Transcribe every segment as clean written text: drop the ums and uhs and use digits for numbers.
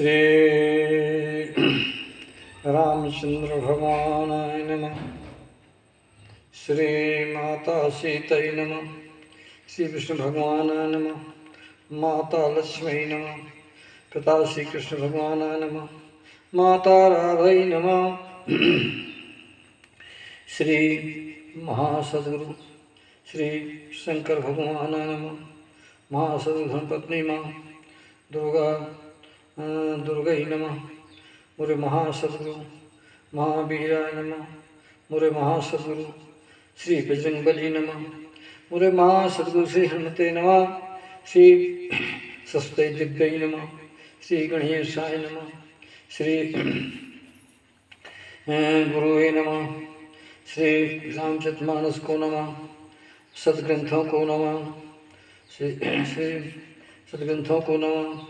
श्री रामचंद्र भगवानाय नमः। श्री माता सीतै नमः। श्री विष्णु भगवानाय नमः। माता लक्ष्मी नमः। पिता श्री कृष्ण भगवानाय नमः। माता राधै नमः। श्री महासद्गुरु श्री शंकर भगवानाय नमः। महासद्गुरु धर्मपत्नी माँ दुर्गै नमः। मुरे महासद्गुरु महावीराय नमः। मुरे महासद्गुरु श्री बजरंगबली नमः। मुरे महासद्गुरु श्री हनुमते नमः। श्री सस्ते दिव्यै नमः। श्री गणेशाय नमः। श्री गुरुवे नमः। श्री रामचरितमानस को नमः। सद्ग्रंथों को नमः। श्री सद्ग्रंथों को नमः।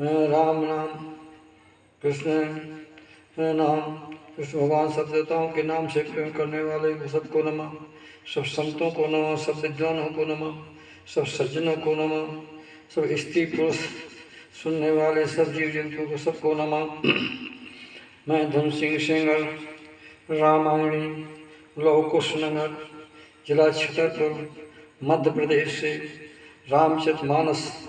राम नाम कृष्ण नाम कृष्ण भगवान सब देवताओं के नाम से प्रेम करने वाले सबको नमः। सब संतों को नमः। सब विद्वानों को नमः। सब सज्जनों को नमः। सब स्त्री पुरुष सुनने वाले सब जीव जंतुओं को सबको नमः। मैं धन सिंह सेंगर रामायणी लौह कुशनगर जिला छतरपुर मध्य प्रदेश से रामचरितमानस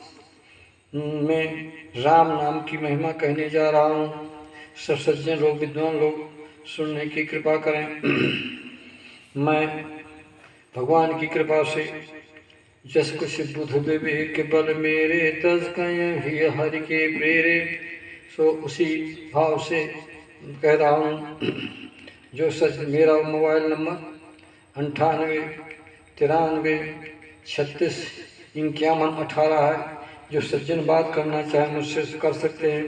में राम नाम की महिमा कहने जा रहा हूँ। सब सज्जन लोग विद्वान लोग सुनने की कृपा करें। मैं भगवान की कृपा से जस कुछ बुध विवेक बल मेरे तज कहीं हरि के प्रेरे सो उसी भाव से कह रहा हूँ। जो सच मेरा मोबाइल नंबर 98 93 36 51 18 है। जो सज्जन बात करना चाहें मुझसे कर सकते हैं।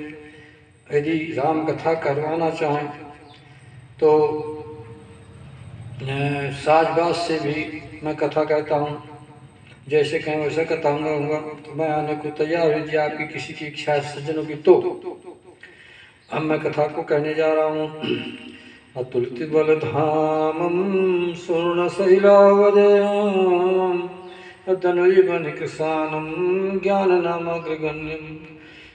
यदि राम कथा करवाना चाहें तो साजबाज से भी मैं कथा कहता हूँ। जैसे कहें वैसा कथा होगा तो मैं आने को तैयार हूँ। यदि आपकी किसी की इच्छा है सज्जनों की तो अब मैं कथा को कहने जा रहा हूँ। अतुलित बल धामम स्वर्ण शैलावदयम् तनुवन किसानम ज्ञान नामग्रगण्यम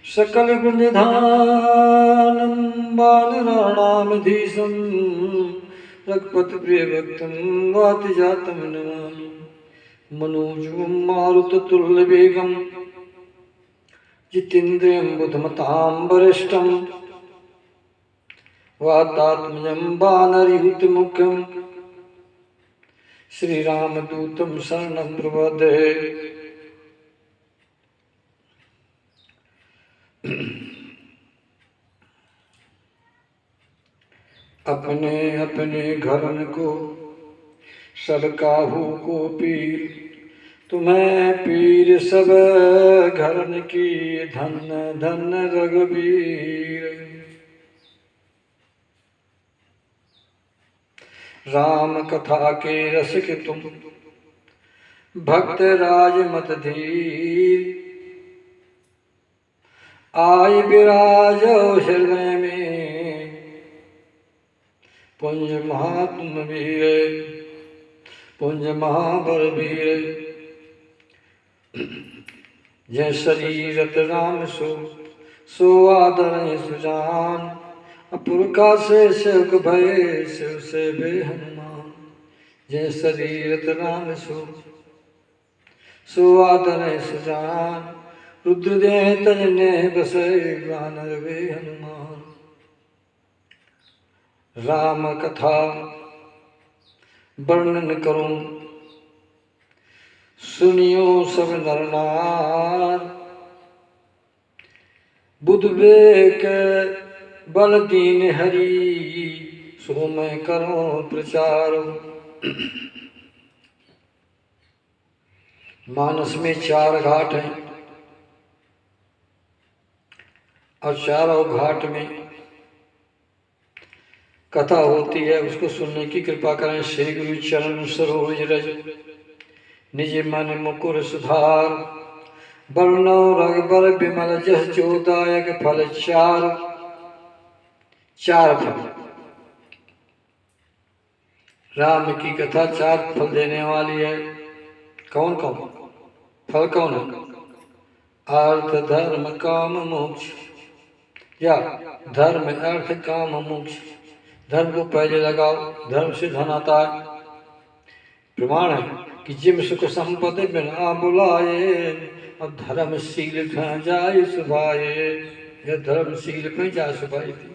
सकल गुण निधानम बालराणामधीशम रघुपति प्रिय भक्तम वाति जातम नमामि। मनोजवम मारुततुल्य वेगम जितेन्द्रियं बुद्धिमतां वरिष्ठं वातात्मजं वानरयूथमुख्यं श्री रामदूतं शरणं प्रपद्ये। अपने अपने घरन को सब काहू को पीर तुम्हें पीर सब घरन की धन धन रघुवीर। राम कथा के रस के तुम भक्त राज मत धीर आय विराजो हृदय में पुंज महात्म वीर पुंज महाबल वीर। जय शरीरत राम सो आदर सुजान अपुरका से शिव भय शिव से बे हनुमान। जय शरीरत राम सो आदर सुजान रुद्रदेह तजने बसे वानर वे हनुमान। राम कथा वर्णन करूं सुनियो सब नर नार। बुध विवेक बल दीन हरि सो मैं करो प्रचार। मानस में 4 घाट हैं और चारों घाट में कथा होती है। उसको सुनने की कृपा करें। श्री गुरु चरण सरोज रज निज मन मुकुर सुधार वर्णो रघुबर विमल जस जोदायक फल 4 फल। राम की कथा 4 फल देने वाली है। कौन कौन फल कौन है? अर्थ धर्म काम मोक्ष या धर्म अर्थ काम मोक्ष, धर्म को पहले लगाओ, धर्म से धन आता है। प्रमाण है कि जिम सुख संपत्ति बिना बुलाए, और धर्मशील जाए सुभाए। यह धर्मशील में जा सुभाई थी।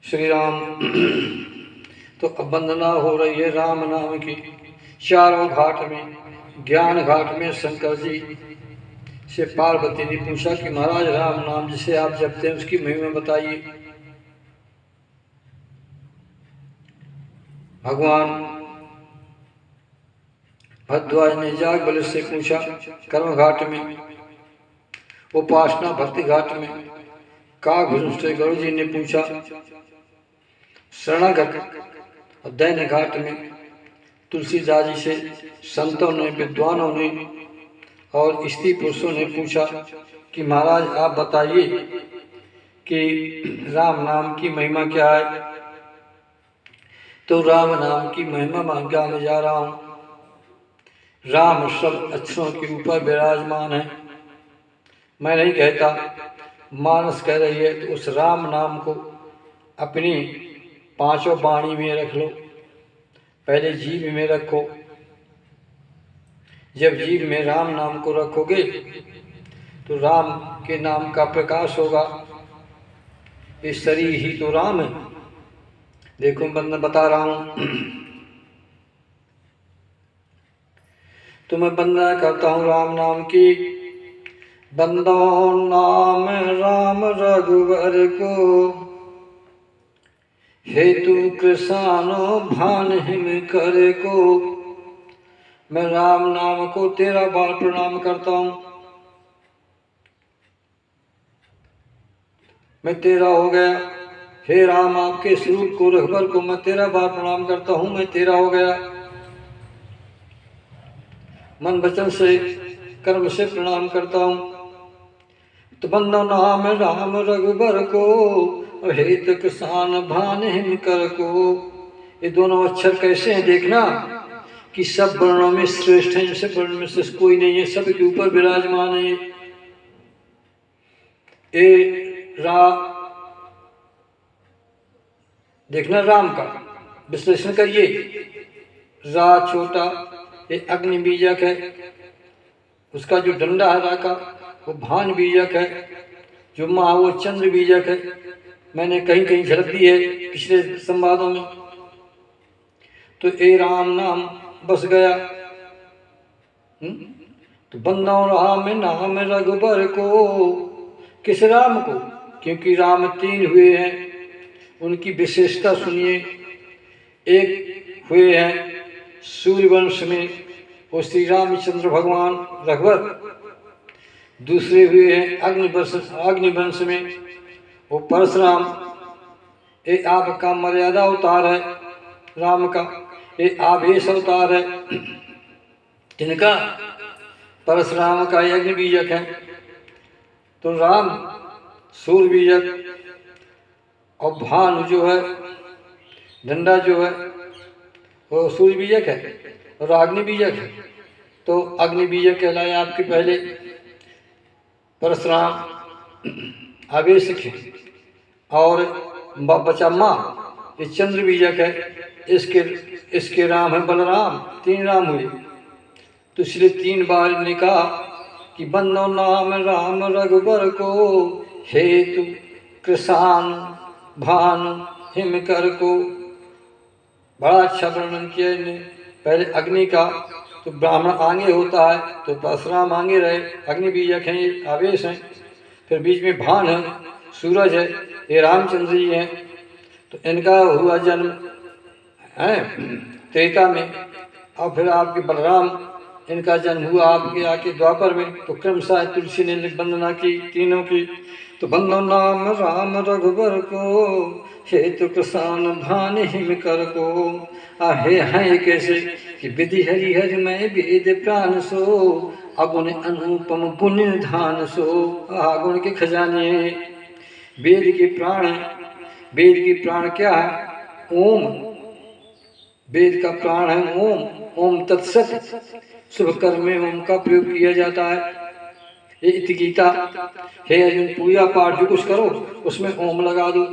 श्री राम तो अब वंदना हो रही है राम नाम की। चारों घाट में, ज्ञान घाट में शंकर जी से पार्वती ने पूछा कि महाराज राम नाम जिसे आप जपते हैं उसकी महिमा बताइए। भगवान भरद्वाज ने जाग बल से पूछा कर्म घाट में, उपासना भक्ति घाट में। काकभूषण से गुरु जी ने पूछा शरणागत और दैन्य घाट में। तुलसीदास जी से संतों ने, विद्वानों ने और स्त्री पुरुषों ने पूछा कि महाराज आप बताइए कि राम नाम की महिमा क्या है। तो राम नाम की महिमा मैं गाने जा रहा हूँ। राम शब्द अक्षरों के ऊपर विराजमान है। मैं नहीं कहता, मानस कह रही है। तो उस राम नाम को अपनी पांचों वाणी में रख लो। पहले जीभ में रखो। जब जीभ में राम नाम को रखोगे तो राम के नाम का प्रकाश होगा। इस शरीर ही तो राम है। देखो मैं बता रहा हूं। तो मैं वंदना करता हूं राम नाम की। बंदो नाम राम रघुवर को, हेतु कृषानो भान हिम कर को। मैं राम नाम को 13 बार प्रणाम करता हूं। मैं 13 हो गया। हे राम आपके स्वरूप को, रघुवर को मैं 13 बार प्रणाम करता हूं। मैं 13 हो गया। मन वचन से, कर्म से प्रणाम करता हूं। तो बंदो नाम राम रघुबर को, हेत किसान भान हिम कर को। ये दोनों अक्षर कैसे हैं देखना कि सब वर्णों में श्रेष्ठ है। सब वर्ण में श्रेष्ठ कोई नहीं है, सब के ऊपर विराजमान है। ए रा देखना, राम का विश्लेषण करिए। रा छोटा, ये अग्नि बीजक है। उसका जो डंडा है रा का, वो भान बीजक है। जो माँ वो चंद्र बीजक है। मैंने कहीं कहीं झलक दी है पिछले संवादों में। तो ए राम नाम बस गया। तो बंदो राम नाम रघुबर को, किस राम को? क्योंकि राम 3 हुए हैं। उनकी विशेषता सुनिए। एक हुए हैं सूर्यवंश में, वो श्री रामचंद्र भगवान रघुवर। दूसरे हुए हैं अग्निवंश में, वो परशुराम। ये आपका मर्यादा अवतार है राम का। ये आवेश अवतार है जिनका। परशुराम का यज्ञ बीजक है। तो राम सूर्य बीजक, और भानु जो है, डंडा जो है, वो सूर्य बीजक है और अग्नि बीजक है। तो अग्नि बीजक कहलाए आपके पहले परशुराम आवेशक है। और बचा माँ, ये चंद्र बीजक है। इसके राम है बलराम। 3 राम हुए। तो इसलिए 3 बार ने कहा कि बंदो नाम राम रघुबर को, हेतु कृषान भान हिम कर को। बड़ा अच्छा वर्णन किया इन्हें। पहले अग्नि का, तो ब्राह्मण आगे होता है, तो परशुराम आगे रहे। अग्नि बीजक हैं, ये आवेश हैं। फिर बीच में भान है, सूरज है, ये रामचंद्र जी हैं। तो इनका हुआ जन्म है त्रेता में। और फिर आपके बलराम, इनका जन्म हुआ आपके आके द्वापर में। तो क्रमशः तुलसी ने वंदना की तीनों की। तो बंदो नाम राम रघुबर को, हेतु कृषान भान हिम कर को। आहे हैं कैसे कि विधि हरि हरि मैं वेद प्राण सो, अगुण अनुपम गुण निधान सो। गुण के खजाने, वेद के प्राण। वेद के प्राण क्या है? ओम। वेद का प्राण है ओम। ओम तत्सत। शुभ कर्म में ओम का प्रयोग किया जाता है। ये इति गीता। हे अर्जुन, पूजा पाठ जो कुछ करो उसमें ओम लगा दो।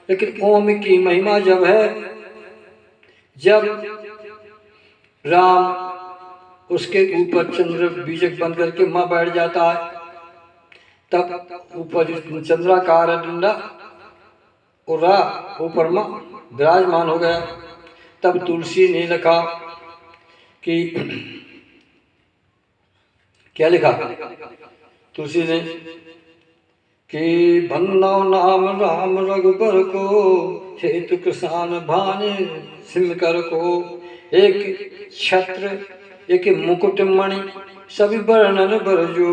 लेकिन ओम की महिमा जब है, जब राम उसके ऊपर चंद्र बीजक बन करके माँ बैठ जाता है, तब ऊपर चंद्राकार डंडा और रा ऊपर माँ विराजमान हो गया। तब तुलसी ने लिखा कि क्या लिखा तुलसी ने कि भन्ना नाम राम रघुबर को, हेतु किसान भाने सिम कर को। एक छत्र एक मुकुट मणि सभी वर्णन बरजो,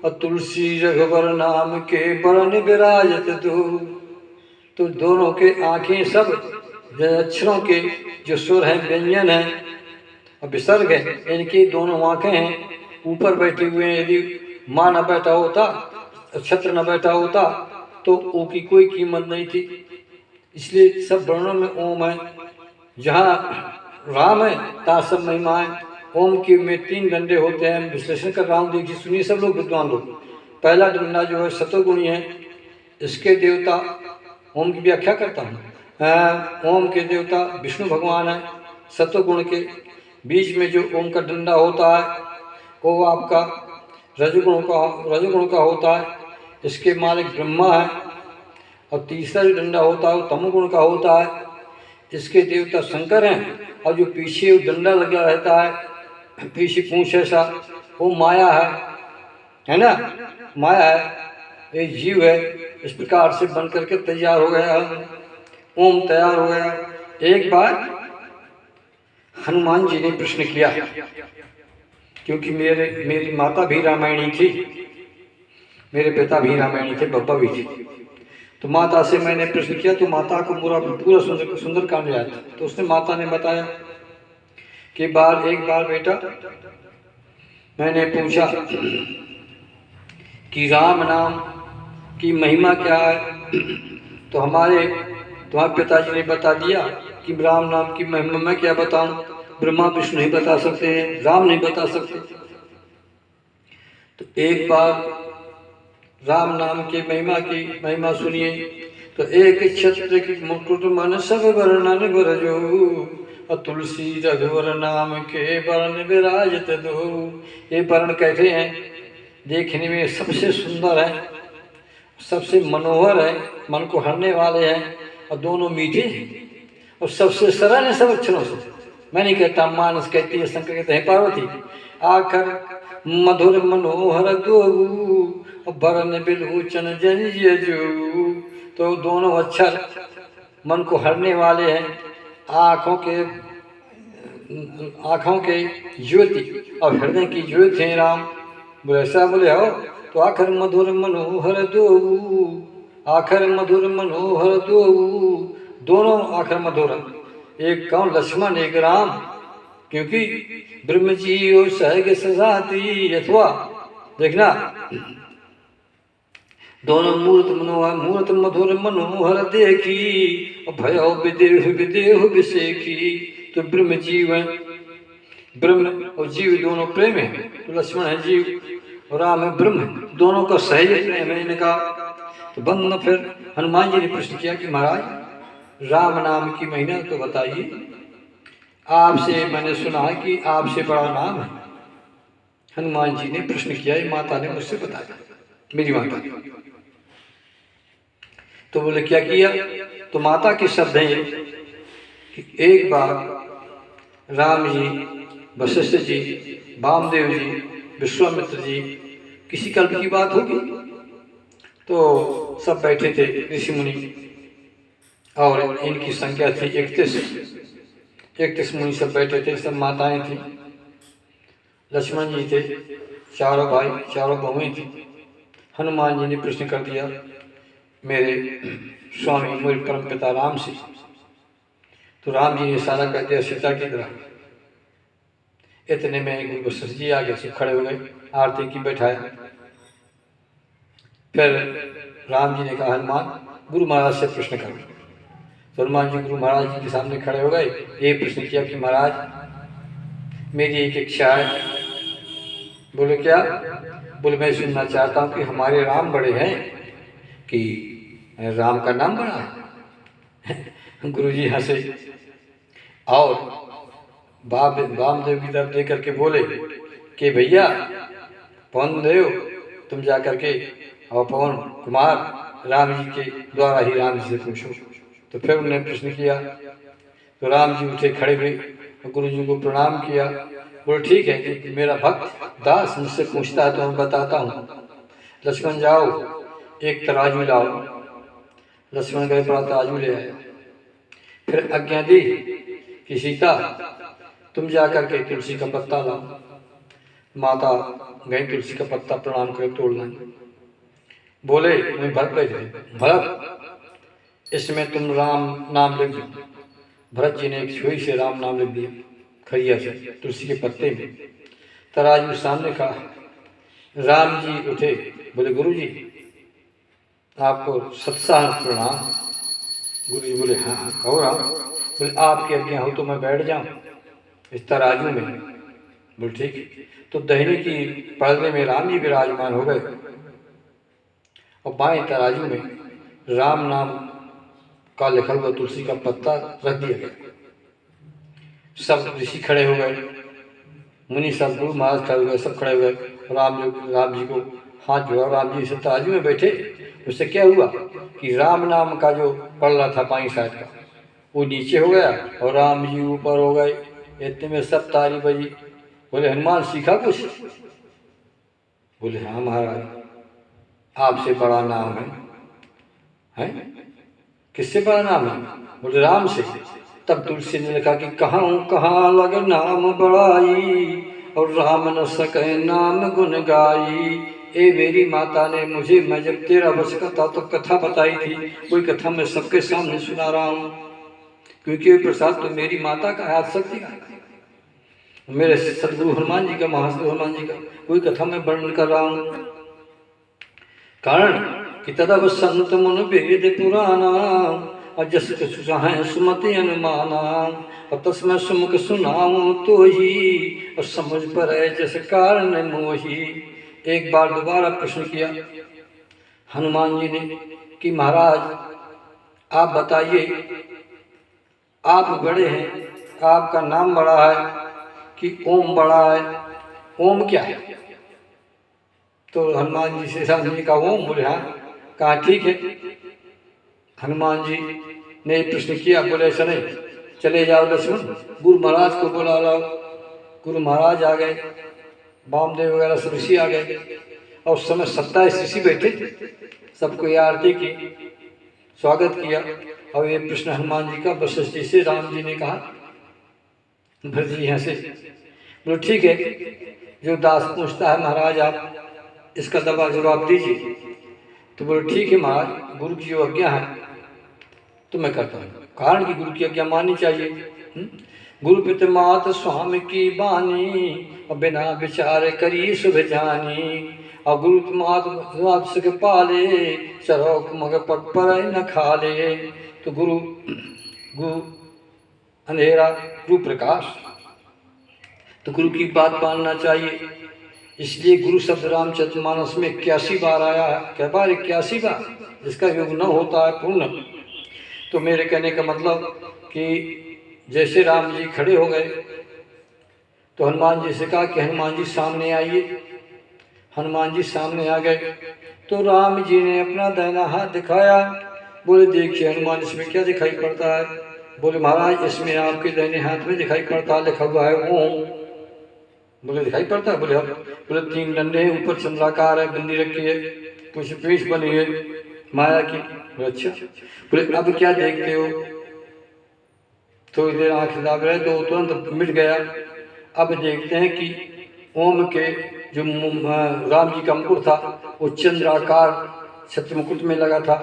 और तुलसी रघुबर नाम के वरण विराजत दो। तो दोनों के आंखें सब अक्षरों के जो सुर हैं, व्यंजन है और विसर्ग है, इनकी दोनों आंखें हैं, ऊपर बैठे हुए हैं। यदि माँ न बैठा होता, छत्र न बैठा होता, तो ओ की कोई कीमत नहीं थी। इसलिए सब वर्णों में ओम है। जहाँ राम है तहाँ सब महिमा है। ओम के में 3 डंडे होते हैं, विश्लेषण कर रहा हूँ, देखिए सुनिए सब लोग, विद्वान लोग। पहला डंडा जो है सतोगुणी है, इसके देवता, ओम की व्याख्या करता हूँ। ओम के देवता विष्णु भगवान है, सतोगुण के। बीच में जो ओम का डंडा होता है वो आपका रजोगुण का होता है, इसके मालिक ब्रह्मा है। और तीसरा जो डंडा होता है वो तमोगुण का होता है, इसके देवता शंकर हैं। और जो पीछे डंडा लगा रहता है, पीछे पूंछ ऐसा, वो माया है ना, माया है, ये जीव है। इस प्रकार से बन करके तैयार हो गया, ओम तैयार हो गया। एक बार हनुमान जी ने प्रश्न किया, क्योंकि मेरी माता भी रामायणी थी, मेरे पिता भी रामायणी थे, बब्बा भी थे। तो माता से मैंने प्रश्न किया, तो माता को पूरा सुंदर कांड याद था। तो उसने माता ने बताया कि एक बार बेटा मैंने पूछा कि राम नाम की महिमा क्या है, तो तुम्हारे पिताजी ने बता दिया कि राम नाम की महिमा मैं क्या बताऊं, ब्रह्मा विष्णु नहीं बता सकते हैं, राम नहीं बता सकते। तो एक बार राम नाम की महिमा सुनिए। तो एक छत्र की मुकुट मन सब वर्णन बरजो, और तुलसी रघुवर नाम के वर्ण विराजत दो। ये वर्ण कैसे हैं, देखने में सबसे सुंदर है, सबसे मनोहर है, मन को हरने वाले हैं, और दोनों मीठे और सबसे सरल है सब अक्षरों से। मैं नहीं कहता, मानस कहती है, शंकर कहते हैं पार्वती। आखर मधुर मनोहर दो, वरण बिलोचन जनिजो। तो दोनों अक्षर मन को हरने वाले हैं, आँखों के ज्योति और हृदय की ज्योति है राम। बोले ऐसा बोले हो, तो आखर मधुर मनोहर दो, आखर मधुर मनोहर दो, दोनों आखर मधुर, एक कौन लक्ष्मण एक राम, क्योंकि ब्रह्म जी सहग सजाती अथवा देखना, दोनों मूर्त मधुर मनोहर देखी, भयो विदेह विषेखी। तो ब्रह्म जीव है, ब्रह्म और जीव दोनों प्रेम है। तो लक्ष्मण है जीव और राम है ब्रह्म, दोनों का सहज प्रेम है इनका। तो बंद फिर हनुमान जी ने प्रश्न किया कि महाराज राम नाम की महिमा तो बताइए, आपसे मैंने सुना है कि आपसे बड़ा नाम है। हनुमान जी ने प्रश्न किया, ये माता ने मुझसे बताया, मेरी माता। तो बोले क्या किया, तो माता के शब्द हैं कि एक बार राम जी, वशिष्ठ जी, वामदेव जी, विश्वामित्र जी, किसी कल्प की बात होगी, तो सब बैठे थे ऋषि मुनि, और इनकी संख्या थी 31 मुनि सब बैठे थे, सब माताएं थी, लक्ष्मण जी थे, चारों भाई चारों बहुएं थी। हनुमान जी ने प्रश्न कर दिया मेरे स्वामी मेरे परम पिता राम से। तो राम जी ने इशारा कर दिया सीता की तरह। इतने में गुरु वशिष्ठ जी आगे से खड़े हो गए, आरती की बैठाया। फिर राम जी ने कहा हनुमान गुरु महाराज से प्रश्न करो। तो हनुमान जी गुरु महाराज जी के सामने खड़े हो गए, ये प्रश्न किया कि महाराज मेरी एक इच्छा है। बोले क्या, बोले मैं सुनना चाहता हूँ कि हमारे राम बड़े हैं कि राम का नाम बड़ा है। गुरुजी हंसे और वामदेव की तरफ देख करके बोले कि भैया पवन देव तुम जा करके और पवन कुमार राम जी के द्वारा ही राम जी से पूछो। तो फिर उन्होंने प्रश्न किया तो राम जी उठे, खड़े हुए, गुरु जी को प्रणाम किया। बोले ठीक है कि मेरा भक्त दास मुझसे पूछता है तो मैं बताता हूँ। लक्ष्मण जाओ एक तराजू लाओ। लक्ष्मण गए, बड़ा तराजू ले आए। फिर आज्ञा दी कि सीता तुम जा करके तुलसी का पत्ता लाओ। माता गई, तुलसी का पत्ता प्रणाम कर तोड़ लाई। बोले तुम्हें भरत बैठे, भरत इसमें तुम राम नाम लिख दो। भरत जी ने एक सुई से राम नाम लिख दिया, खरिया से तुलसी के पत्ते में। तराजू सामने का। राम जी उठे, बोले गुरु जी आपको सत्साहन प्रणाम। गुरु जी बोले हाँ हाँ कहो राम। बोले आपकी आज्ञा हो तो मैं बैठ जाऊं इस तराजू में। बोले ठीक। तो दहिने की पर्दे में राम जी विराजमान हो गए और बाएं तराजू में राम नाम का लिखा हुआ तुलसी का पत्ता रख दिया गया। सब ऋषि खड़े हो गए, मुनि सब, गुरु महाराज खड़े हो गए, सब खड़े हो गए। राम जी को हाथ जोड़ा। राम जी से तराजू में बैठे। उससे क्या हुआ कि राम नाम का जो पड़ रहा था बाई साइड का वो नीचे हो गया और राम जी ऊपर हो गए। इतने में सब ताली बजी। बोले हनुमान सीखा कुछ? बोले हाँ महाराज आपसे बड़ा नाम है? किससे बड़ा नाम है? बोले राम से। तब तुलसी ने लिखा कि कहाँ लग नाम बड़ाई और राम न सके नाम गुण गाई। ए मेरी माता ने मुझे, मैं जब 13 वर्ष का था तो कथा बताई थी। कोई कथा मैं सबके सामने सुना रहा हूँ क्योंकि प्रसाद तो मेरी माता का हाथ शक्ति का, मेरे सदगुरु हनुमान जी का, महासदगुरु हनुमान जी का कोई कथा मैं वर्णन कर रहा हूँ। कारण कि तदव संत मुन वेद पुराना और जस सुचाहे सुमति अनुमाना और तस्मै सुमुख सुनाऊं तो ही और समझ पर जस कारण मोही। एक बार दोबारा प्रश्न किया हनुमान जी ने कि महाराज आप बताइए, आप बड़े हैं, आपका नाम बड़ा है कि ओम बड़ा है? ओम क्या है? तो हनुमान जी से समझने का ओम। बोले हाँ। कहा ठीक है। हनुमान जी ने प्रश्न किया। बोले ऐसा नहीं, चले जाओ लक्ष्मण गुरु महाराज को बुला लाओ। गुरु महाराज आ गए, वामदेव वगैरह सब ऋषि आ गए और उस समय 27 ऋषि बैठे, सबको आरती की, स्वागत किया। और ये प्रश्न हनुमान जी का वशिष्ठ जी से राम जी ने कहा। भरत जी यहाँ से बोले ठीक है, जो दास पूछता है महाराज आप इसका जवाब दीजिए। तो बोले ठीक है महाराज, गुरु की जो आज्ञा है तो मैं करता हूँ। कारण कि गुरु की आज्ञा माननी चाहिए। गुरु पिता मात स्वामी की बानी और बिना विचार करी शुभ जानी और गुरु मात सुख पाले चरोक मग पट पर न खाले। तो गुरु अंधेरा, गुरु प्रकाश, तो गुरु की बात मानना चाहिए। इसलिए गुरु शब्द रामचरितमानस में 81 बार आया है। क्या बार? 81 बार, जिसका योग न होता है पूर्ण। तो मेरे कहने का मतलब कि जैसे राम जी खड़े हो गए तो हनुमान जी से कहा कि हनुमान जी सामने आइए। हनुमान जी सामने आ गए तो राम जी ने अपना दाहिना हाथ दिखाया। बोले देखिए हनुमान इसमें क्या दिखाई पड़ता है? बोले महाराज इसमें आपके दाहिने हाथ में दिखाई पड़ता है, लिखा हुआ है ओम। बोले दिखाई पड़ता है? बोले अब। बोले 3 डंडे हैं, ऊपर चंद्राकार है, बिंदी रखी है, कुछ पीठ बनी है माया की। बोले अच्छा। बोले अब क्या देखते हो? थोड़ी देर आंख दाब रहे तो तुरंत मिट गया। अब देखते हैं कि ओम के जो राम जी का मुकुट था वो चंद्राकार छत्र मुकुट में लगा था।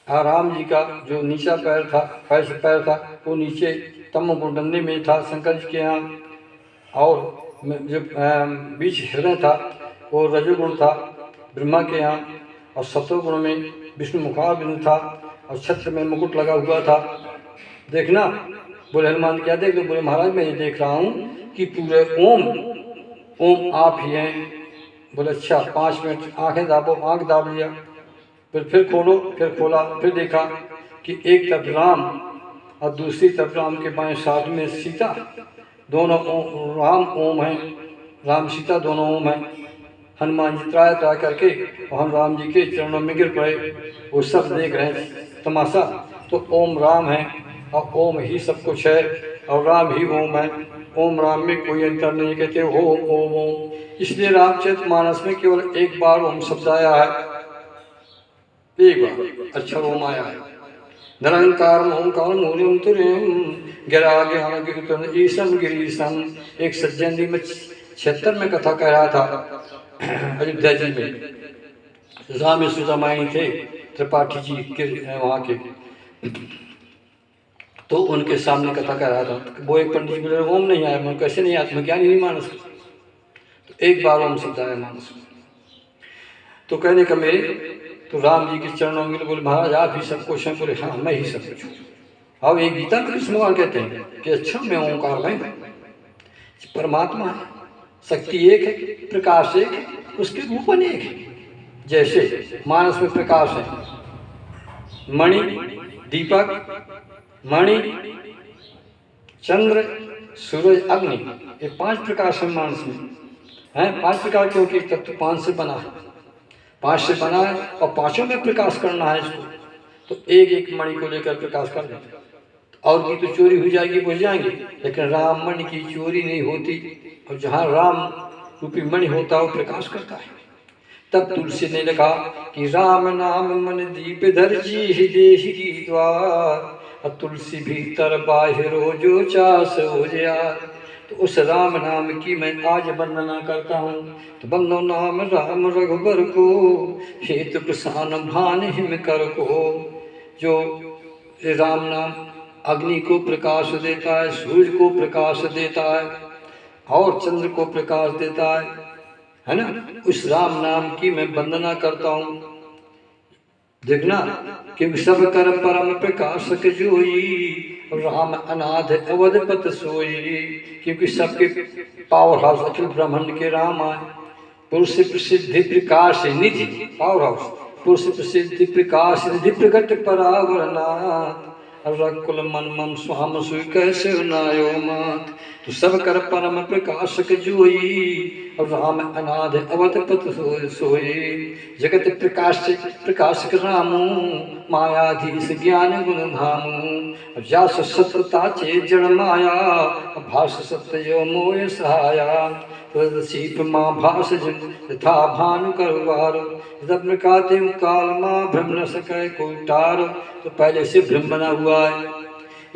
राम जी का जो नीचा पैर था, पैर था वो नीचे तम डंडे में था शंकर जी के यहाँ। और जो बीच हृदय था वो रजोगुण था ब्रह्मा के यहाँ। और सतोगुण में विष्णु मुखारबिंद था और छत्र में मुकुट लगा हुआ था। देखना। बोले हनुमान क्या देख रहे? बोले महाराज मैं ये देख रहा हूँ कि पूरे ओम आप ही हैं। बोले अच्छा 5 मिनट आंखें दाबो, आंख दाब लिया, फिर खोलो, फिर खोला, फिर देखा कि एक तरफ राम और दूसरी तरफ राम के बाएं साथ में सीता, दोनों राम ओम हैं, राम सीता दोनों ओम हैं। हनुमान जी त्राय त्राय करके और हम राम जी के चरणों में गिर पड़े, वो सब देख रहे हैं तमाशा। तो ओम राम है और ओम ही सब कुछ है और राम ही ओम है, ओम राम में कोई अंतर नहीं, कहते ओम ओम ओम। इसलिए रामचरितमानस में केवल एक बार ओम शब्द आया है, एक बार अक्षर ओम आया है। निरंकार ओंकार मूलम तुरीम गिरा ज्ञान गिरतन ईशन गिरीशन। एक सज्जन जी में 76 में कथा कह रहा था अयोध्या जी में, राम सुदामाई थे त्रिपाठी जी वहाँ के, तो उनके सामने कथा कर रहा था। वो एक पंडित जी बोले ओम नहीं आया, मैं कैसे नहीं आया, क्या नहीं मानस, तो एक बार ओम शब्द आया मानस। तो कहने का मेरे, तो राम जी के चरणों में बोले महाराज आप ही सब कुछ हैं, बोले हाँ मैं ही सब कुछ हूँ। अब एक गीता में कृष्ण भगवान कहते हैं कि अच्छा मैं ओंकार में परमात्मा है, शक्ति एक है, प्रकाश एक है, उसके रूप अनेक है। जैसे मानस में प्रकाश है, मणि, दीपक, मणि, चंद्र, सूरज, अग्नि, ये 5 प्रकाश है मानस में हैं। 5 प्रकार क्योंकि तत्व 5 से बना है, 5 से बना है और 5ों में प्रकाश करना है इसको, तो एक एक मणि को लेकर प्रकाश कर दें। और की तो चोरी हो जाएगी, बुझ जाएंगे, लेकिन राम मणि की चोरी नहीं होती, और जहाँ राम रूपी मणि होता है वो प्रकाश करता है। तब तुलसी ने लिखा कि राम नाम मन दीप धरजी देहि द्वार, और तुलसी भीतर बाहिरो जो चास हो जाए। तो उस राम नाम की मैं आज वंदना करता हूँ। तो बंदो नाम राम रघुबर को, हेतु प्रसान भान हिम कर को। जो राम नाम अग्नि को प्रकाश देता है, सूर्य को प्रकाश देता है और चंद्र को प्रकाश देता है ना। उस राम नाम की मैं वंदना करता हूँ। देखना कि सब कर परम प्रकाशक जोई, राम अनाथ अवधपत सोई। क्योंकि सबके पावर हाउस अखिल ब्रह्मांड के राम आए, पुरुष प्रसिद्धि प्रकाश निधि, पावर हाउस पुरुष प्रसिद्धि प्रकाश निधि प्रकट परावरनाथ, रकुल मन मम स्वाम सुई कैसे नायो मात। तो सब कर परम प्रकाशक जोई, और राम अनाथ अवधपत सोई। जगत प्रकाशक रामू, मायाधीश ज्ञान गुण धामू। जास सत्यता चे जड़ माया, भाष सत्य जो मोय सहाया। सीप माँ भाष यथा भानु करवार, जब काते काल माँ भ्रम न सके कोई टार। तो पहले से भ्रम बना हुआ है।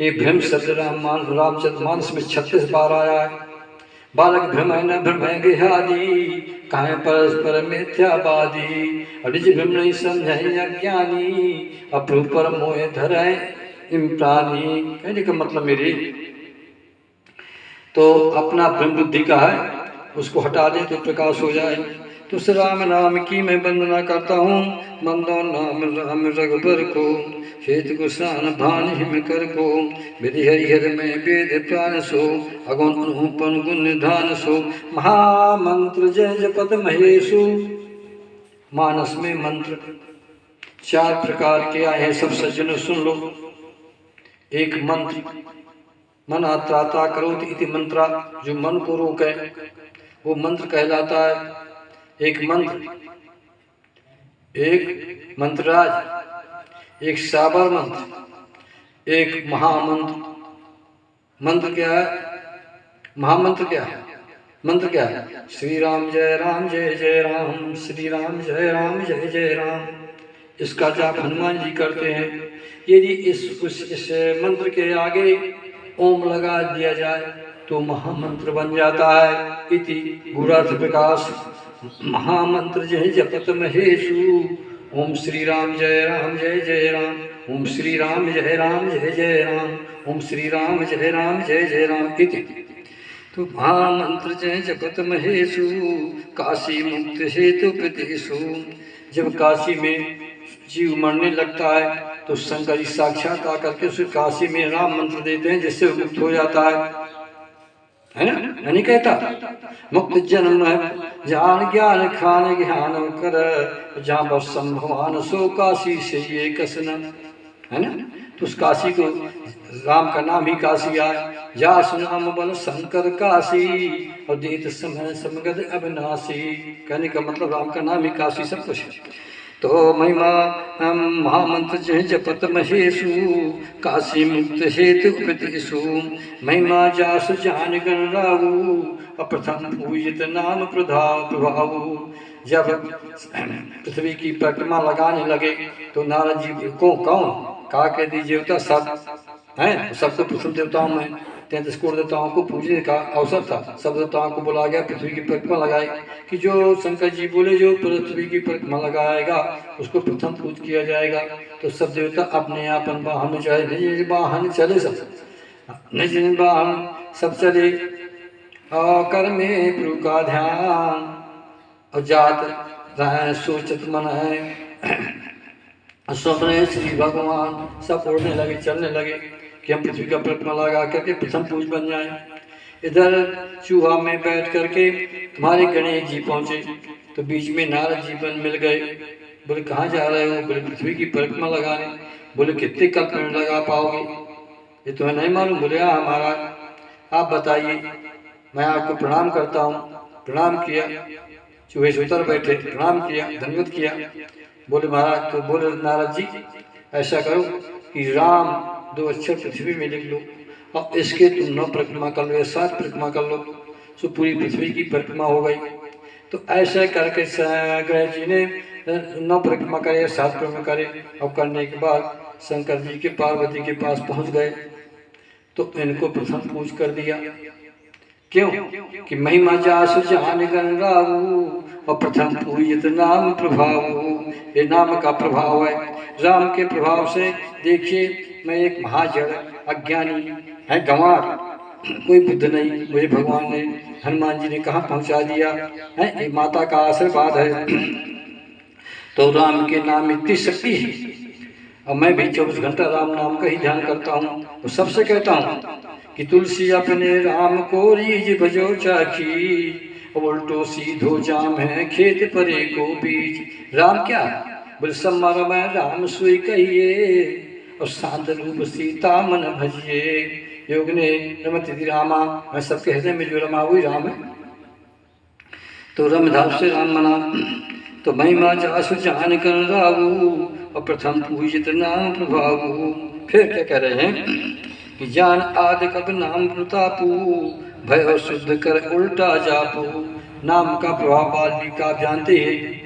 ये भ्रम शब्द रामचरितमानस में 36 बार आया है। बालक भ्रम न भ्रम गेहादी, काहे परस्पर मिथ्यावादी। निज भ्रम नहीं समझे अज्ञानी, अप्रु पर मोह धरे इम्प्राणी। कहने का मतलब मेरी, तो अपना भ्रम बुद्धि का है उसको हटा दे तो प्रकाश हो जाए। तो उस राम नाम की मैं वंदना करता हूँ। मंदो नाम राम रघुबर को, हेतु गुसान भान हिम कर को। विधि हरिहर में वेद प्राण सो, अगुण अनुपन गुण निधान सो। महामंत्र जय जपत महेशु। मानस में मंत्र 4 प्रकार के आए हैं, सब सज्जनों सुन लो। एक मंत्र मना त्राता करोति इति मंत्रा, जो मन को रोके वो मंत्र कहलाता है। एक मंत्रराज, एक साबर मंत्र, एक महामंत्र। मंत्र क्या है, महामंत्र क्या है, मंत्र क्या है? श्री राम जय जय राम, श्री राम जय जय राम। इसका जाप हनुमान जी करते हैं। यदि इस मंत्र के आगे ओम लगा दिया जाए तो महामंत्र बन जाता है। इति गुरार्थ प्रकाश। महामंत्र जय जपत महेशु, ओम श्री राम जय जय राम, ओम श्री राम जय जय राम, ओम श्री राम जय राम इति। तो महामंत्र जय जपत महेशु, काशी मुक्त हेतु प्रदेशु। जब काशी में जीव मरने लगता है तो शंकर जी साक्षात आकर के उसे काशी में राम मंत्र देते हैं, जिससे मुक्त हो जाता है। है ना, नहीं कहता मुक्त जन्म जान ज्ञान खान ज्ञान कर, जहाँ बस संभवान सो काशी से ये कसन, है ना। तो उस काशी को, राम का नाम ही काशी आया, जा सुनाम बल शंकर काशी, और देत समय समगद अविनाशी। कहने का मतलब राम का नाम ही काशी सब कुछ है। तो महिमा महामंत्र जय जपत महेशु, काशी मुक्त हेतु उपदेशु, महिमा जासु जान गण राहु, अप्रथम पूजित नाम प्रभाव। जब पृथ्वी की परिक्रमा लगाने लगे तो नारद जी को कौन कहा के दीजिए होता सब हैं, सबको प्रथम देवताओं में 33 करोड़ देवताओं को पूजने का अवसर था। सब देवताओं को बुला गया, पृथ्वी की परिक्रमा लगाई कि जो शंकर जी बोले जो पृथ्वी की परिक्रमा लगाएगा उसको प्रथम पूज किया जाएगा। तो सब देवता अपने अपन वाहन में चढ़े, निज वाहन चले, सब निज वाहन सब चले, और कर में प्रभु का ध्यान, और जात रहे सोचत मन है, स्वप्न श्री भगवान। सब उड़ने लगे, चलने लगे कि हम पृथ्वी का परिक्रमा लगा करके प्रथम पूज बन जाए। इधर चूहा में बैठ करके तुम्हारे गणेश जी पहुंचे, तो बीच में नारद जी बन मिल गए। बोले कहाँ जा रहे हो? बोले पृथ्वी की परिक्रमा लगाने। बोले कितने कल्पना लगा पाओगे, ये तुम्हें नहीं मालूम? बोले हाँ महाराज, आप बताइए। मैं आपको प्रणाम करता हूँ। प्रणाम किया, चूहे से उतर बैठे, प्रणाम किया, धन्यवाद किया। बोले महाराज, तो बोले नारद जी ऐसा करो कि राम 2 अक्षर पृथ्वी में लिख लो, और इसके तुम 9 परिक्रमा कर लो या 7 परिक्रमा कर लो, तो पूरी पृथ्वी की परिक्रमा हो गई। तो ऐसा करके गणेश जी ने 9 परिक्रमा करे, 7 परिक्रमा करे, और करने के बाद शंकर जी के पार्वती के पास पहुंच गए। तो इनको प्रथम पूज कर दिया। क्यों? कि महिमा जासु जान गण राहु, और प्रथम पूजित नाम प्रभाव। ये नाम का प्रभाव है, राम के प्रभाव से। देखिए मैं एक महाजड़ अज्ञानी है, गंवार, कोई बुद्ध नहीं, मुझे भगवान ने, हनुमान जी ने कहाँ पहुंचा दिया है, ये माता का आशीर्वाद है। तो राम के नाम में इतनी शक्ति है, और मैं भी 24 घंटा राम नाम का ही ध्यान करता हूँ। तो सबसे कहता हूँ कि तुलसी अपने राम को रीज भजो चाखी, उल्टो सीधो जाम है खेत परे को बीज। राम क्या? बोले सम्मा रमय राम सुई कहिए, और शांत रूप सीता मन भजिए। योग ने रमति रामा, मैं सबके हृदय में जो रमा हुई राम है। तो रमधाम से राम मना। तो महिमा जासु जान कर राहु, और प्रथम पूजित नाम प्रभावु। फिर क्या कह रहे हैं कि जान आदि कब नाम प्रतापु, भय शुद्ध कर उल्टा जापू। नाम का प्रभाव वाल्मीकि आप जानते हैं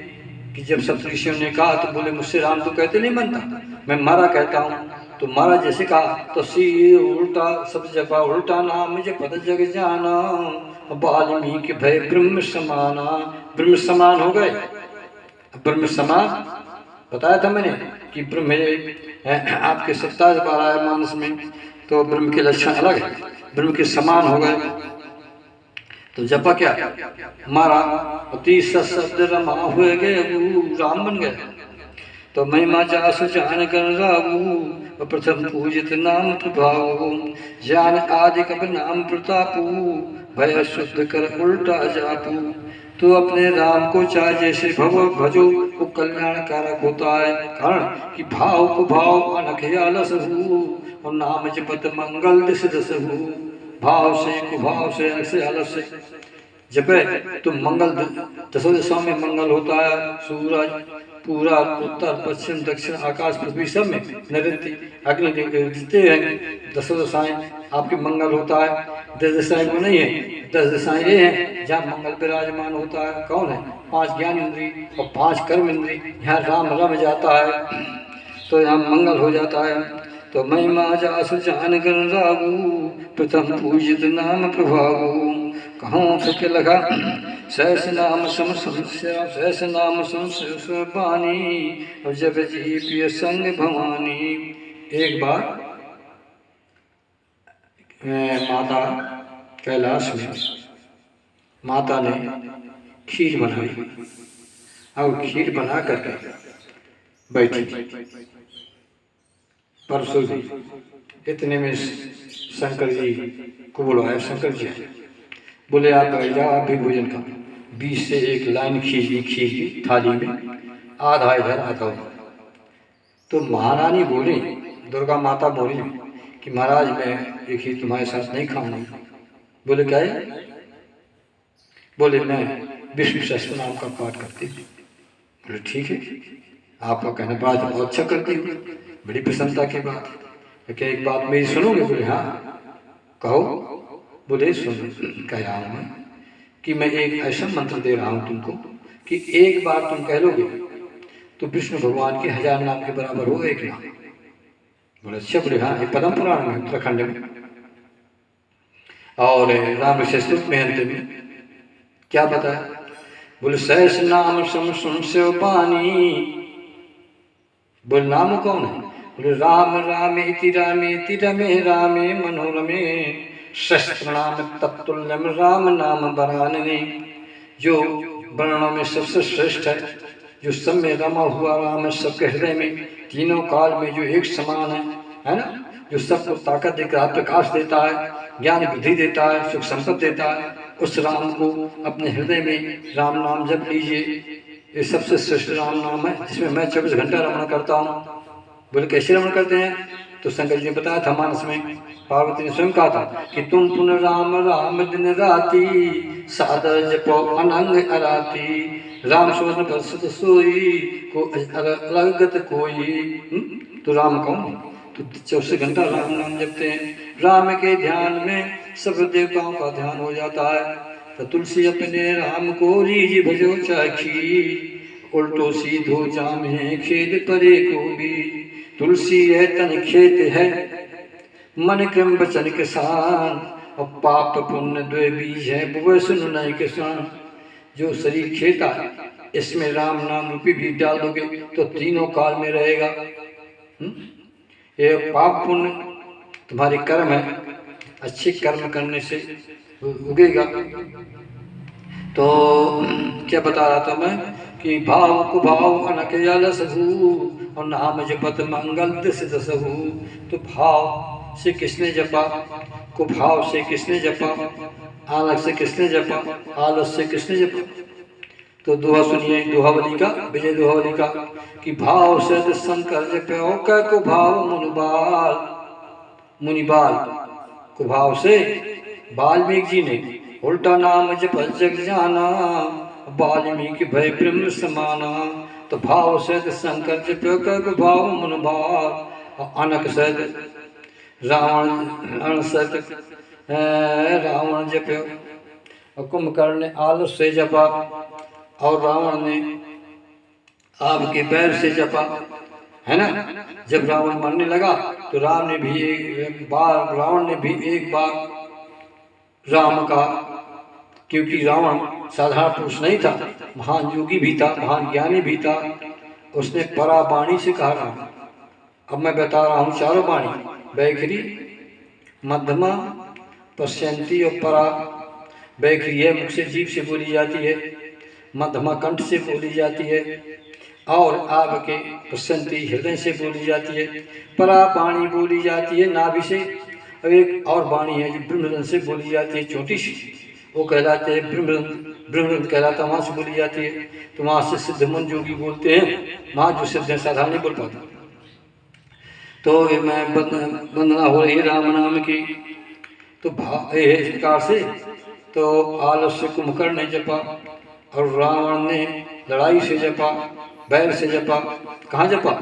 कि जब सप्तऋषियों ने कहा तो बोले मुझसे राम तो कहते नहीं बनता, मैं मारा कहता हूँ। तो मारा जैसे कहा तो सी उल्टा, सब जगह उल्टा नाम जब पद जग जाना, वाल्मीकि भय ब्रह्म समाना। ब्रह्म समान हो गए। ब्रह्म समान बताया था मैंने कि ब्रह्म आपके 27 बार आया मानस में, तो ब्रह्म के लक्षण अलग है, ब्रह्म के समान हो गए। तो जपा क्या? मारा, 30 शब्द रमा हुए गए, राम बन गए। तो महिमा जासु जान गण राहु, प्रथम पूजित नाम प्रभाव। जान आदि कब नाम प्रतापु, भय शुद्ध कर उल्टा जापू। तो अपने राम को चाहे जैसे भजो, वो कल्याणकारक होता है। कारण कि भाव को भाव अनख आलस हूँ, और नाम जपत मंगल दिस दस हूँ। भाव से कुभाव से अनख से आलस से जपे तो मंगल, दसों दिशाओं में मंगल होता है। सूरज पूरा उत्तर पश्चिम दक्षिण आकाश पृथ्वी सब में, नृत्य अग्नि जितने हैं 10 दिशाएं आपके मंगल होता है। 10 दिशाएं वो नहीं है, 10 दिशाएं ये हैं जहाँ मंगल विराजमान होता है। कौन है? 5 ज्ञान इंद्री और 5 कर्म इंद्री, यहाँ राम रम जाता है तो यहाँ मंगल हो जाता है। तो महिमा जासु जान गण राहु, प्रथम पूजित नाम प्रभावु। कहूँ फिर लगा सहस नाम सहस नाम संशय बानी, और जब जी प्रिय संग भवानी। एक बार माता कैलाश में माता ने खीर बनाई, और खीर बना करके बैठी। परसों इतने में शंकर जी को बुलाया। शंकर जी बोले आप बैठ जाओ, आप भी भोजन करो। बीच से एक लाइन खींच दी थाली में, आधा इधर आधा उधर। तो महारानी बोली, दुर्गा माता बोली कि महाराज मैं एक ही तुम्हारे साथ नहीं खाऊंगी। बोले क्या है? बोले मैं विष्णु सहस्त्र नाम का पाठ करती हूँ। बोले ठीक है, आपका कहना बात बहुत अच्छा करती हूँ, बड़ी प्रसन्नता की बात है। क्या एक बात मेरी सुनोगे? बोले हाँ कहो। बोले सुन, कह रहा हूँ मैं कि मैं एक ऐसा मंत्र दे रहा हूँ तुमको कि एक बार तुम कह लोगे तो विष्णु भगवान के 1000 नाम के बराबर होगा एक नाम। बोले अच्छा। बोले हाँ, ये पद्म पुराण में उत्तराखंड में और राम स्तुति में अंत में क्या बताया? बोले सहस नाम सम पानी। बोले नाम कौन है? बोले राम रामेति रामेति रमे रामे मनोरमे शस्त्र नाम तत्तुल्यम राम नाम बरानने। जो वर्णों में सबसे श्रेष्ठ है, जो सब में रमा हुआ राम है, सबके हृदय में तीनों काल में जो एक समान है ना, जो सबको ताकत देकर प्रकाश देता है, ज्ञान बुद्धि देता है, सुख संपत्ति देता है, उस राम को अपने हृदय में राम नाम जप लीजिए। ये सबसे श्रेष्ठ राम नाम है, जिसमें मैं 24 घंटा रमण करता हूँ। बोले कैसे रमण करते हैं? तो शंकर जी ने बताया था मानस में, पार्वती ने स्वयं कहा था कि तुम पुनः राम राम दिन राती सादर जपो अनंग अराती। राम सोन बरसत सोई को अलग गत कोई। तो राम कौन? तो 24 घंटा राम नाम जपते हैं। राम के ध्यान में सब देवताओं का ध्यान हो जाता है। तो तुलसी अपने राम को रीझ भजो चाखी, उल्टो सीधो जाम है खेद परे को भी। तुलसी है तन खेत है, मन क्रम बचन किसान, और पाप पुण्य द्वे बीज है बुआ सुन नहीं किसान। जो शरीर खेता है, इसमें राम नाम रूपी भी डाल दोगे तो तीनों काल में रहेगा। ये पाप पुण्य तुम्हारे कर्म है, अच्छे कर्म करने से उगेगा। तो क्या बता रहा था मैं कि भाव को भाव अनक अलसहु और नाम जपत मंगल दस दसहु। तो भाव से किसने जपा, को भाव से किसने जपा, आलस से किसने जपा, आलस से किसने जपा। तो दोहा सुनिए, दोहावली का, विजय दोहावली का कि भाव से शंकर जपो कै को भाव मुनिबाल। मुनिबाल को भाव से वाल्मीकि जी ने उल्टा नाम जप जग जाना, वाल्मीकि भय ब्रह्म समाना। तो भाव से शंकर जपो कै को भाव मुनिबाल, और अनक सद रावण सत रावण जपो, और कुंभकर्ण ने आलस से जपा, और रावण ने आग के पैर से जपा, है ना। जब रावण मरने लगा तो राम ने भी एक बार, रावण ने भी एक बार राम का, क्योंकि रावण साधारण पुरुष नहीं था, महान योगी भी था, महान ज्ञानी भी था। उसने परा वाणी से कहा राम। अब मैं बता रहा हूँ चारों वाणी, वैखरी, मध्यमा, पश्यंती और परा। वैखरी है मुख से जीभ से बोली जाती है, मध्यमा कंठ से बोली जाती है, और आपके पश्यंती हृदय से बोली जाती है। परा वाणी बोली जाती है नाभि से। और एक और वाणी है जो ब्रह्मरंध्र से बोली जाती है, छोटी सी, वो कहलाते हैं ब्रह्मरंध्र। ब्रह्मरंध्र कहलाता वहाँ से बोली जाती है। तो वहाँ से सिद्ध मन जोगी बोलते हैं, वहाँ जो सिद्ध है साधारण नहीं बोल पाता। तो मैं वंदना हो रही राम नाम की। तो इस प्रकार से तो आलस से कुंभकर्ण ने जपा, और रावण ने लड़ाई से जपा, बैर से जपा। कहाँ जपा?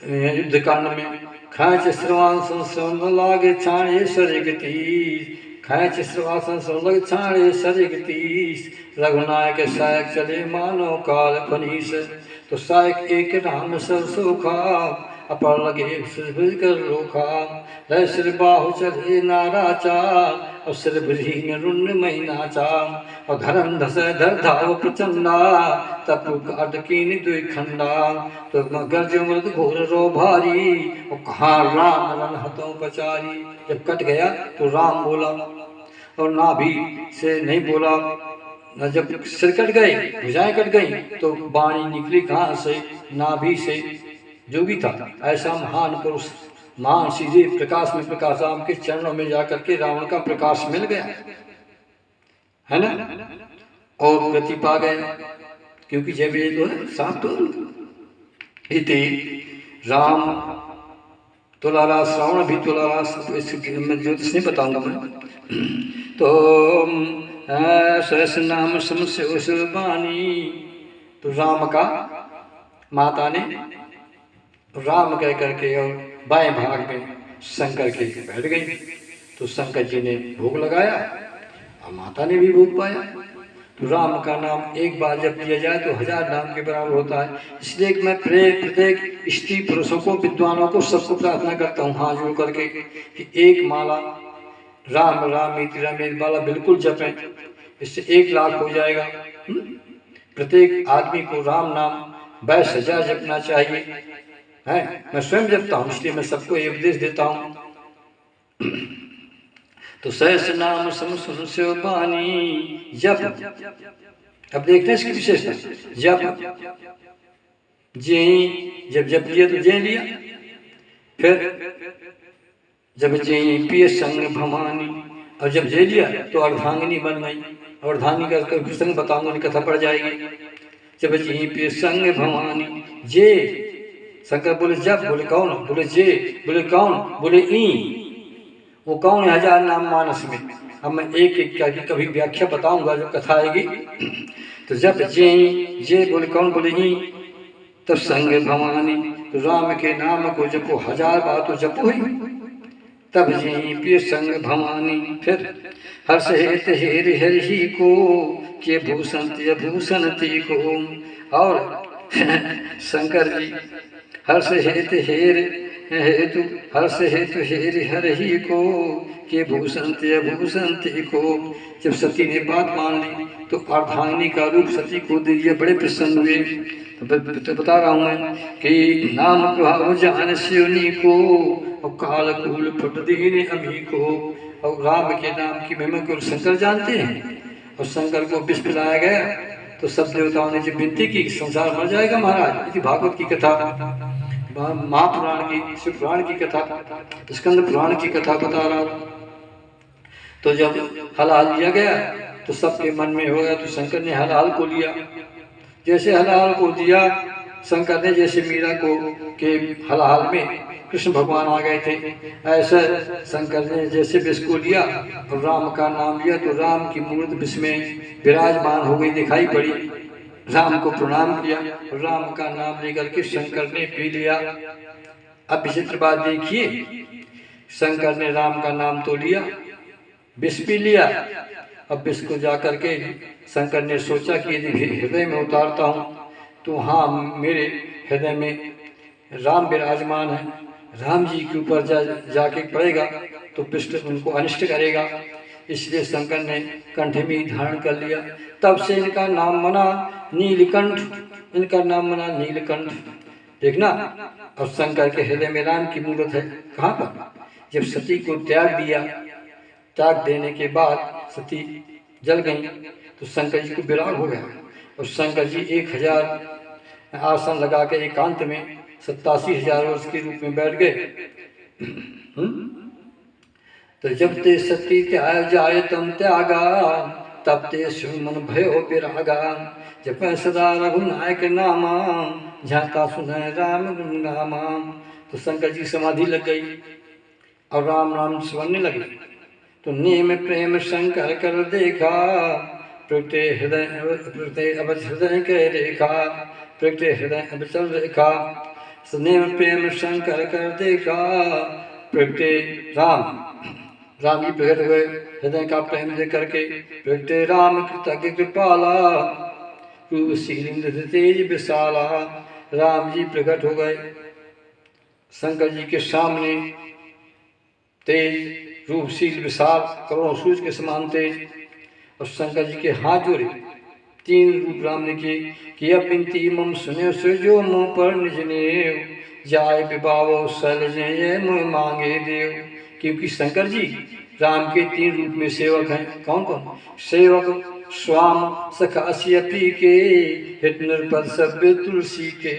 युद्ध कांड में। खाच श्रवासन सोन लागे छाणे सरगतीस, खाच श्रवासन सोन लागे छाणे सरगतीस। रघुनायक सायक चले मानो काल फनीस। तो सायक एक राम सर सोखा, अपर लगे कर रोखा। रह सिर बाहु चले नाराचा, और सिर भुजी में रुंड मई नाचा। और धरन धस धर धाव प्रचंडा, तपु काट कीन दुई खंडा। तो गर्ज मृद घोर रो भारी, और कहाँ राम रन हतों पचारी। जब कट गया तो राम बोला, और नाभि से नहीं बोला। जब सिर कट गए, भुजाएं कट गई, तो वाणी निकली कहाँ से? नाभि से। जो भी था ऐसा महान पुरुष, महान सीधे प्रकाश में प्रकाश, राम के चरणों में जाकर के रावण का प्रकाश मिल गया। है ना, और गति पा गए, क्योंकि जब ये तो है साफ तो इति राम तुलारा श्रावण भी तुलारा, मैं ज्योतिष नहीं बताऊंगा मैं। तो सहस्र नाम समस्य वाणी, तो राम का माता ने राम कह करके और बाएं भाग में शंकर के बैठ गई। तो शंकर जी ने भोग लगाया और माता ने भी भोग पाया। तो राम का नाम एक बार जब लिया जाए तो 1000 नाम के बराबर होता है। इसलिए मैं प्रत्येक स्त्री पुरुषों को, विद्वानों को, सबको प्रार्थना करता हूँ हाथ जोड़ करके कि एक माला राम राम इति रमे वाला बिल्कुल जपें, इससे 1 लाख हो जाएगा। प्रत्येक आदमी को राम नाम 22,000 जपना चाहिए है। मैं स्वयं जपता हूँ, इसलिए मैं सबको ये उपदेश देता हूँ। तो सहस्र नाम समस्य वाणी जप। अब देखते हैं इसकी विशेषता। जप जे, जब जप लिया तो जे लिया, फिर जब जे पिय संग भवानी, और जब जे लिया तो अर्धांगिनी बन गई। अर्धांगिनी का प्रसंग बताऊंगा, उनकी कथा पड़ जाएगी। जब जे पिय संग भवानी, जे शंकर बोले जब, बोले कौन, बोले जे, बोले कौन, बोले ई। वो कौन है 1000 नाम मानस में, अब मैं एक एक करके कभी व्याख्या बताऊंगा जब कथा आएगी। तो जब जे बोले कौन, बोले ही, तब संग भवानी, तो राम के नाम को जपो 1000 बार तो जपो ही, तब जे पिय संग भवानी। फिर हर्ष हेत हेर हरि को, के भूषण भूषण ती को। और शंकर जी हर्ष हेत हेर हेतु, हर्ष हेतु हेर हरि को, के भूषण को। जब सती ने बात मान ली तो अर्धांगिनी का रूप सती को दे दिया, बड़े प्रसन्न हुए। तो बता रहा हूँ मैं कि नाम प्रभाव जान शिवनी को, और काल कूल फुट दीन अमी को। और राम के नाम की महिमा को शंकर जानते हैं, और शंकर को विष पिलाया गया तो सब देवताओं ने जो विनती की संसार मर जाएगा महाराज। भागवत की कथा, महापुराण की, शिव पुराण की कथा, स्कंद पुराण की कथा बता रहा हूँ। तो जब हलाल लिया गया तो सबके मन में हो गया, तो शंकर ने हलाल को लिया। जैसे हलाल को दिया शंकर ने, जैसे मीरा को के हलाल में कृष्ण भगवान आ गए थे, ऐसे शंकर ने जैसे विष को लिया और राम का नाम लिया, तो राम की मूर्ति विष में विराजमान हो गई, दिखाई पड़ी। राम को प्रणाम किया और राम का नाम लेकर के शंकर ने पी लिया। अब विचित्र बात देखिए, शंकर ने राम का नाम तो लिया, विष पी लिया। अब विष को जाकर के शंकर ने सोचा कि यदि हृदय में उतारता हूँ तो हाँ मेरे हृदय में राम विराजमान है, राम जी के ऊपर जाके पड़ेगा तो विष्ट उनको अनिष्ट करेगा। इसलिए शंकर ने कंठ में धारण कर लिया। तब से इनका नाम बना नीलकंठ, इनका नाम बना नीलकंठ। देखना, अब शंकर के हृदय में राम की मूर्त है। कहाँ पर? जब सती को त्याग दिया, त्याग देने के बाद सती जल गई तो शंकर जी को विराग हो गया, और शंकर जी 1000 आसन लगा के एकांत में 87,000 वर्ष के रूप में बैठ गए। तो जब ते सती त्याग जाय तम त्यागा, तब ते सुमन भयो विरागा। जब सदा रघुनायक नामा, झाता सुनय राम गुण गामा। तो शंकर जी समाधि लग गई और राम नाम सुनने लगे। तो नेम प्रेम शंकर कर देखा, प्रगटे हृदय अवच हृदय के रेखा, प्रगटे हृदय अवचल रेखा। नेम प्रेम शंकर कर देखा, प्रगटे राम जी प्रकट हुए हृदय का प्रेम दे करके। प्रगटे राम कृतज्ञ कृपाला, रूपशील तेज विशाला। राम जी प्रकट हो गए शंकर जी के सामने, तेज रूपशील विशाल, करोड़ों सूर्य के समान तेज। और शंकर जी के हाथ जोड़े, 3 रूप राम ने किए कि अब बिनती मम सुने जो मुँह पर निज नेव, जाय विभाव शैलज ये मुँह मांगे देव। क्योंकि शंकर जी राम के 3 रूप में सेवक हैं। कौन कौन? सेवक स्वाम सखा सियपी के, हित निर्पद सभ्य तुलसी के।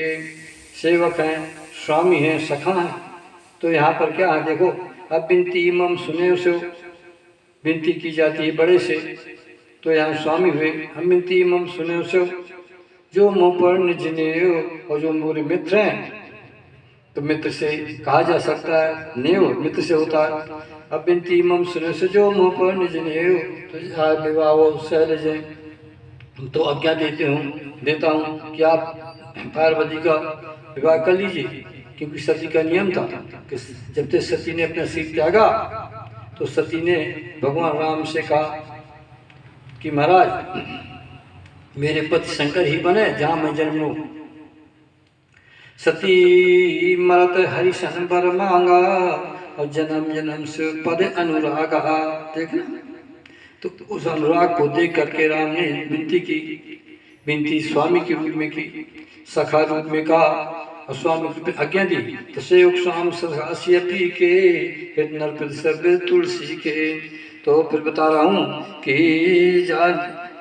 सेवक हैं, स्वामी हैं, सखा हैं। तो यहाँ पर क्या है देखो, अब बिनती मम सुने से विनती की जाती है बड़े से, तो यहाँ स्वामी हुए हमिति मम सुने सब जो मुँह पर निज नेयो, और जो मोरे मित्र हैं तो मित्र से कहा जा सकता है, नेयो मित्र से होता है। अब बिनती मम सुने से जो मुँह पर निज नेयो, तो विवाह शैलज तो आज्ञा देता हूँ कि आप पार्वती का विवाह कर लीजिए, क्योंकि सती का नियम था कि जब तक सती ने अपना सिर त्यागा तो सती ने भगवान राम से कहा कि महाराज मेरे पति शंकर ही बने जहाँ मैं जन्म लूँ। सती मरत हरिशन बर मांगा, और जन्म जन्म से पद अनुरागा। देखना तो उस अनुराग को देख करके राम ने विनती स्वामी के रूप में की, सखा रूप में कहा, और स्वामी रूप में आज्ञा दी। तो सेवक स्वाम सदासी के नरपति सर्वे तुलसी के। तो फिर बता रहा हूँ कि जान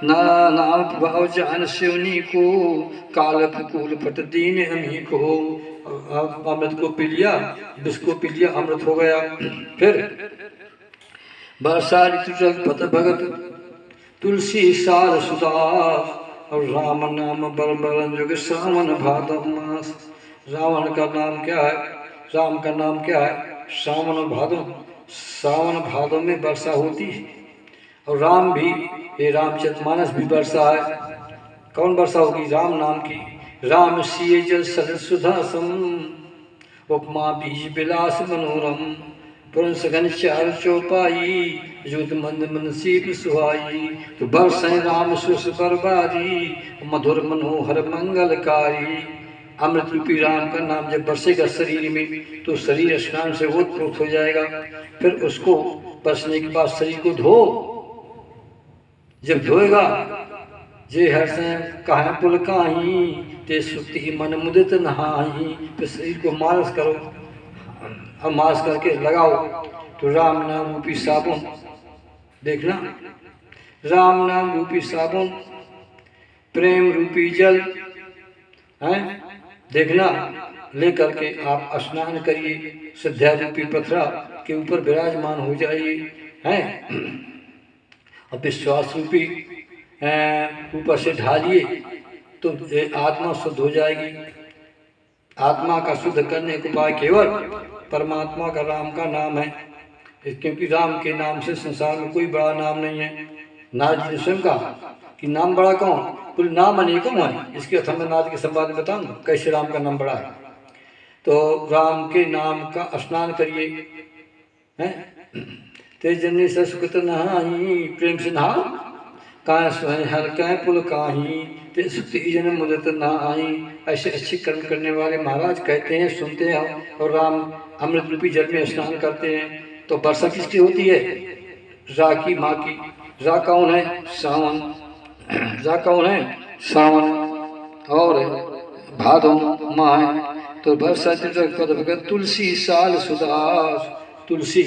नाम प्रभाव जान शिवनी को, काल फूल फट दीन हमी को। अमृत को पी लिया, विष को पी लिया, अमृत हो गया। फिर बरसा ऋतु पत भगत तुलसी सार सुधा, और राम नाम बर बरन जुग सावन भादव मास। रावण का नाम क्या है, राम का नाम क्या है, सावन भादव। सावन भादव में वर्षा होती है, और राम भी, ये रामचरितमानस भी वर्षा है। कौन वर्षा होगी, राम नाम की। राम सिय जल सरल सुधा सम, उपमा बीज विलास मनोरम। पुरन सघन चार चौपाई, जुत मंद मन सीप सुहाई। तो बरसें राम सुस बरबारी, मधुर मनोहर मंगलकारी। अमृत रूपी राम का नाम जब बरसेगा शरीर में, तो शरीर स्नान से ओतप्रोत हो जाएगा। फिर उसको बरसने के बाद शरीर को धो, जब धोएगा जे हर्षें कहाँ पुल काही, ते सुक्ति मन मुदित नहाही। फिर शरीर को मालिश करो, अब मालिश करके लगाओ तो राम नाम रूपी साबुन, देखना राम नाम रूपी साबुन, प्रेम रूपी जल है, देखना लेकर के आप स्नान करिए, श्रद्धा रूपी पथरा के ऊपर विराजमान हो जाइए हैं। और विश्वास रूपी ऊपर से ढालिए तो आत्मा शुद्ध हो जाएगी। आत्मा का शुद्ध करने का उपाय केवल परमात्मा का राम का नाम है, क्योंकि राम के नाम से संसार में कोई बड़ा नाम नहीं है। नारद जी ने स्वयं कहा कि नाम बड़ा कौन, कुल नाम अनेकों है। इसके अर्थ मैं नारद के संवाद में बताऊंगा कैसे राम का नाम बड़ा है। तो राम के नाम का स्नान करिए हैं। तेज जन्य से सुकृत नहाई, प्रेम से नहाओ, कहाँ स्वयं हर कह पुल काही, ते सुक्ति जन मुदत ना आई। ऐसे अच्छे कर्म करने वाले महाराज कहते हैं, सुनते हैं, और राम अमृत रूपी जल में स्नान करते हैं। तो वर्षा किसकी होती है, रा की माँ की। रा कौन है, सावन। रा कौन है, सावन, और भादो माँ है। तो वर्षा पद भगत तुलसी साल सुदास। तुलसी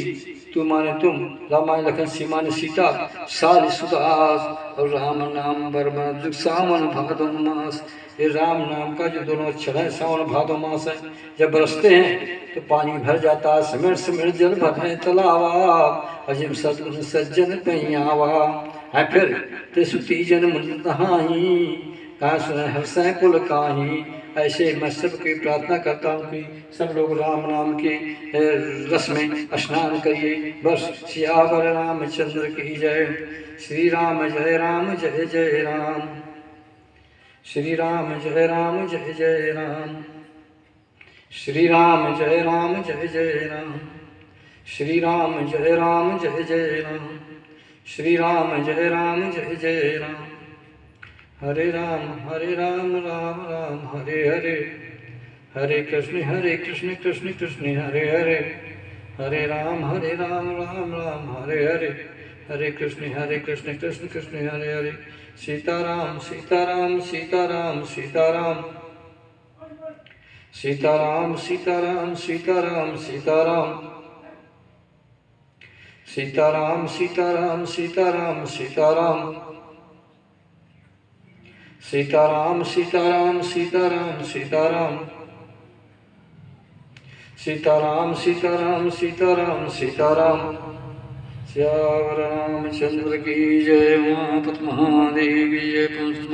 तू माने तुम, रामायण लखन सीमाने सीता, साल सुदास, और राम नाम बरबन सावन भादो मास। ये राम नाम का जो दोनों अक्षर है, सावन भादो मास है। जब बरसते हैं तो पानी भर जाता है, समिर समिर जल भरे तलावा, अजिम सदगुण सज्जन पैयावा है। फिर ते सुती जन मुदित नहाई, कहाँ सुने हर्षें पुल काही। ऐसे मैं सबकी प्रार्थना करता हूँ कि सब लोग राम नाम के रस में स्नान करिए। बस सियावर रामचंद्र की जय। श्री राम जय राम जय जय राम। श्री राम जय राम जय जय राम। श्री राम जय राम जय जय राम। श्री राम जय राम जय जय राम। श्री राम जय राम जय जय राम। हरे राम राम राम हरे हरे, हरे कृष्ण कृष्ण कृष्ण हरे हरे, हरे राम राम राम हरे हरे, हरे कृष्ण कृष्ण कृष्ण हरे हरे। सीताराम सीताराम सीताराम सीताराम, सीताराम सीताराम सीताराम सीताराम, सीताराम सीताराम सीताराम सीताराम, सीताराम सीताराम सीताराम सीताराम, सीताराम सीताराम सीताराम सीताराम, श्यावर रामचंद्र की जय। उमापत महादेव की जय।